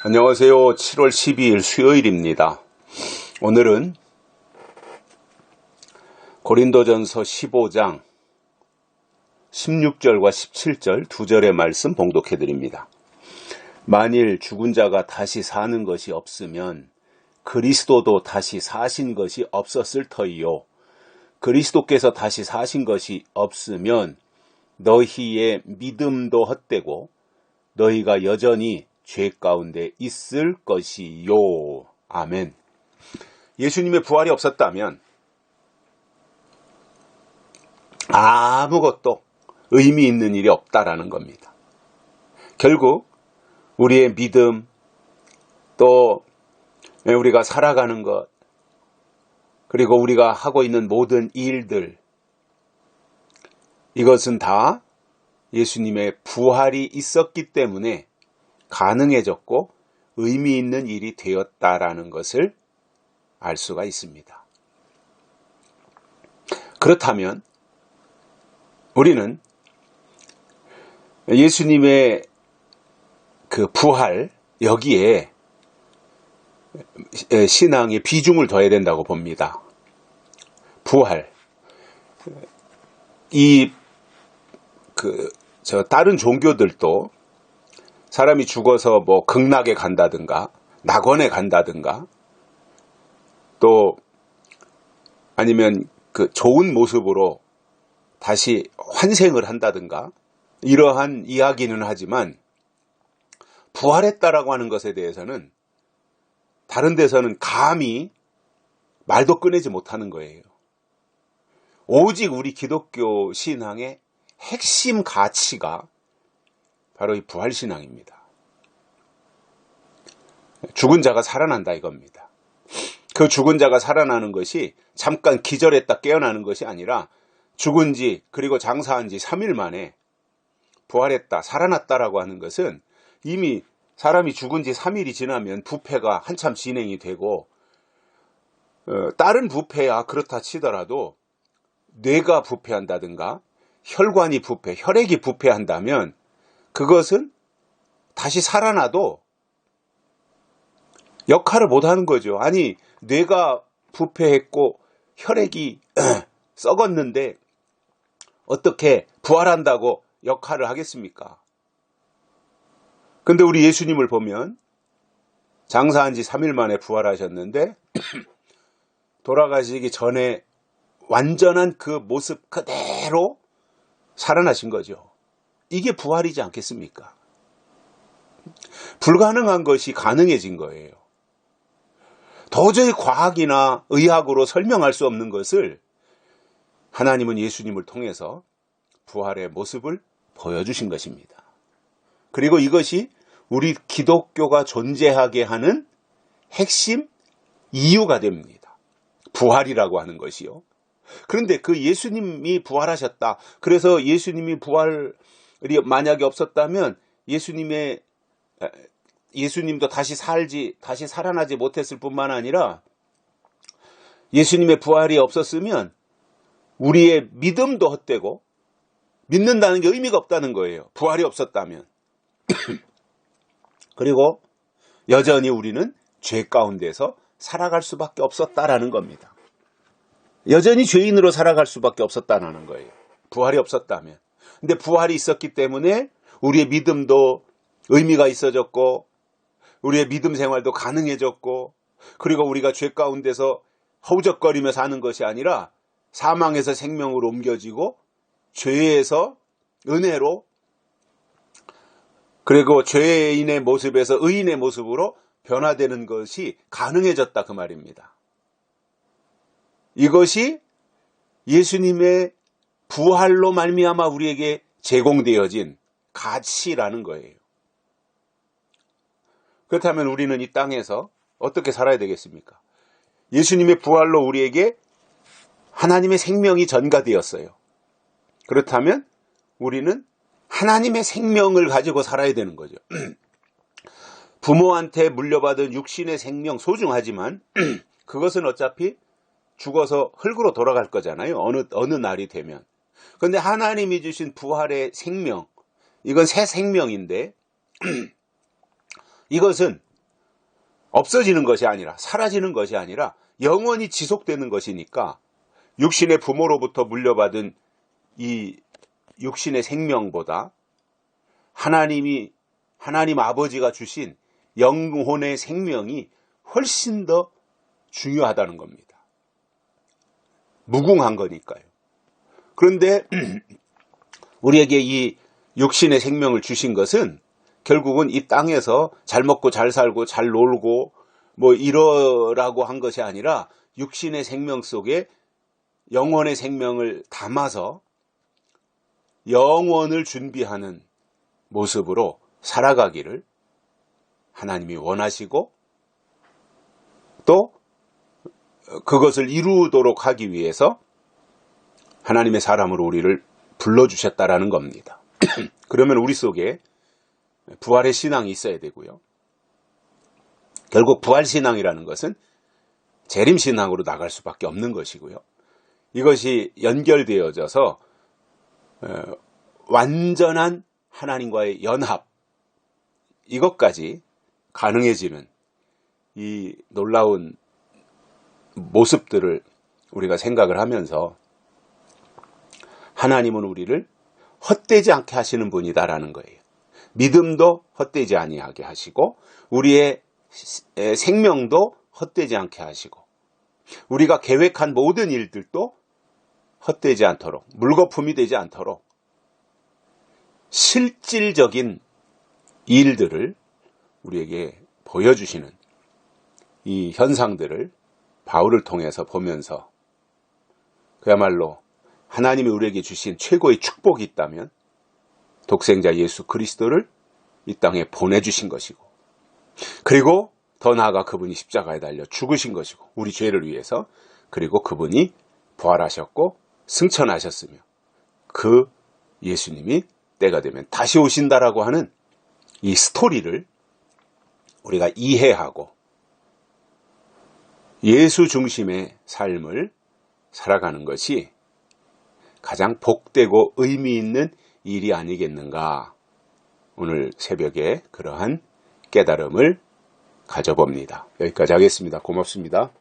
안녕하세요. 7월 12일 수요일입니다. 오늘은 고린도전서 15장 16절과 17절 두 절의 말씀 봉독해 드립니다. 만일 죽은 자가 다시 사는 것이 없으면 그리스도도 다시 사신 것이 없었을 터이요. 그리스도께서 다시 사신 것이 없으면 너희의 믿음도 헛되고 너희가 여전히 죄 가운데 있을 것이요. 아멘. 예수님의 부활이 없었다면 아무것도 의미 있는 일이 없다라는 겁니다. 결국 우리의 믿음, 또 우리가 살아가는 것, 그리고 우리가 하고 있는 모든 일들, 이것은 다 예수님의 부활이 있었기 때문에 가능해졌고 의미 있는 일이 되었다라는 것을 알 수가 있습니다. 그렇다면 우리는 예수님의 그 부활, 여기에 신앙의 비중을 둬야 된다고 봅니다. 부활. 다른 종교들도 사람이 죽어서 뭐 극락에 간다든가 낙원에 간다든가 또 아니면 그 좋은 모습으로 다시 환생을 한다든가 이러한 이야기는 하지만 부활했다라고 하는 것에 대해서는 다른 데서는 감히 말도 꺼내지 못하는 거예요. 오직 우리 기독교 신앙의 핵심 가치가 바로 이 부활신앙입니다. 죽은 자가 살아난다 이겁니다. 그 죽은 자가 살아나는 것이 잠깐 기절했다 깨어나는 것이 아니라 죽은 지 그리고 장사한 지 3일 만에 부활했다 살아났다라고 하는 것은 이미 사람이 죽은 지 3일이 지나면 부패가 한참 진행이 되고 다른 부패야 그렇다 치더라도 뇌가 부패한다든가 혈관이 부패, 혈액이 부패한다면 그것은 다시 살아나도 역할을 못하는 거죠. 아니 뇌가 부패했고 혈액이 썩었는데 어떻게 부활한다고 역할을 하겠습니까? 근데 우리 예수님을 보면 장사한 지 3일 만에 부활하셨는데 돌아가시기 전에 완전한 그 모습 그대로 살아나신 거죠. 이게 부활이지 않겠습니까? 불가능한 것이 가능해진 거예요. 도저히 과학이나 의학으로 설명할 수 없는 것을 하나님은 예수님을 통해서 부활의 모습을 보여주신 것입니다. 그리고 이것이 우리 기독교가 존재하게 하는 핵심 이유가 됩니다. 부활이라고 하는 것이요. 그런데 그 예수님이 부활하셨다. 그래서 예수님이 부활이 만약에 없었다면 예수님도 다시 살아나지 못했을 뿐만 아니라 예수님의 부활이 없었으면 우리의 믿음도 헛되고 믿는다는 게 의미가 없다는 거예요. 부활이 없었다면. 그리고 여전히 우리는 죄 가운데서 살아갈 수밖에 없었다라는 겁니다. 여전히 죄인으로 살아갈 수밖에 없었다는 거예요. 부활이 없었다면. 근데 부활이 있었기 때문에 우리의 믿음도 의미가 있어졌고 우리의 믿음 생활도 가능해졌고 그리고 우리가 죄 가운데서 허우적거리며 사는 것이 아니라 사망에서 생명으로 옮겨지고 죄에서 은혜로 그리고 죄인의 모습에서 의인의 모습으로 변화되는 것이 가능해졌다 그 말입니다. 이것이 예수님의 부활로 말미암아 우리에게 제공되어진 가치라는 거예요. 그렇다면 우리는 이 땅에서 어떻게 살아야 되겠습니까? 예수님의 부활로 우리에게 하나님의 생명이 전가되었어요. 그렇다면 우리는 하나님의 생명을 가지고 살아야 되는 거죠. 부모한테 물려받은 육신의 생명 소중하지만 그것은 어차피 죽어서 흙으로 돌아갈 거잖아요. 어느 날이 되면. 그런데 하나님이 주신 부활의 생명, 이건 새 생명인데 이것은 없어지는 것이 아니라, 사라지는 것이 아니라 영원히 지속되는 것이니까 육신의 부모로부터 물려받은 이 육신의 생명보다 하나님 아버지가 주신 영혼의 생명이 훨씬 더 중요하다는 겁니다. 무궁한 거니까요. 그런데 우리에게 이 육신의 생명을 주신 것은 결국은 이 땅에서 잘 먹고 잘 살고 잘 놀고 뭐 이러라고 한 것이 아니라 육신의 생명 속에 영혼의 생명을 담아서 영원을 준비하는 모습으로 살아가기를 하나님이 원하시고 또 그것을 이루도록 하기 위해서 하나님의 사람으로 우리를 불러주셨다라는 겁니다. 그러면 우리 속에 부활의 신앙이 있어야 되고요. 결국 부활신앙이라는 것은 재림신앙으로 나갈 수밖에 없는 것이고요. 이것이 연결되어져서 완전한 하나님과의 연합, 이것까지 가능해지는 이 놀라운 모습들을 우리가 생각을 하면서 하나님은 우리를 헛되지 않게 하시는 분이다라는 거예요. 믿음도 헛되지 아니하게 하시고 우리의 생명도 헛되지 않게 하시고 우리가 계획한 모든 일들도 헛되지 않도록, 물거품이 되지 않도록 실질적인 일들을 우리에게 보여주시는 이 현상들을 바울을 통해서 보면서 그야말로 하나님이 우리에게 주신 최고의 축복이 있다면 독생자 예수 그리스도를 이 땅에 보내주신 것이고, 그리고 더 나아가 그분이 십자가에 달려 죽으신 것이고, 우리 죄를 위해서, 그리고 그분이 부활하셨고 승천하셨으며 그 예수님이 때가 되면 다시 오신다라고 하는 이 스토리를 우리가 이해하고 예수 중심의 삶을 살아가는 것이 가장 복되고 의미 있는 일이 아니겠는가. 오늘 새벽에 그러한 깨달음을 가져봅니다. 여기까지 하겠습니다. 고맙습니다.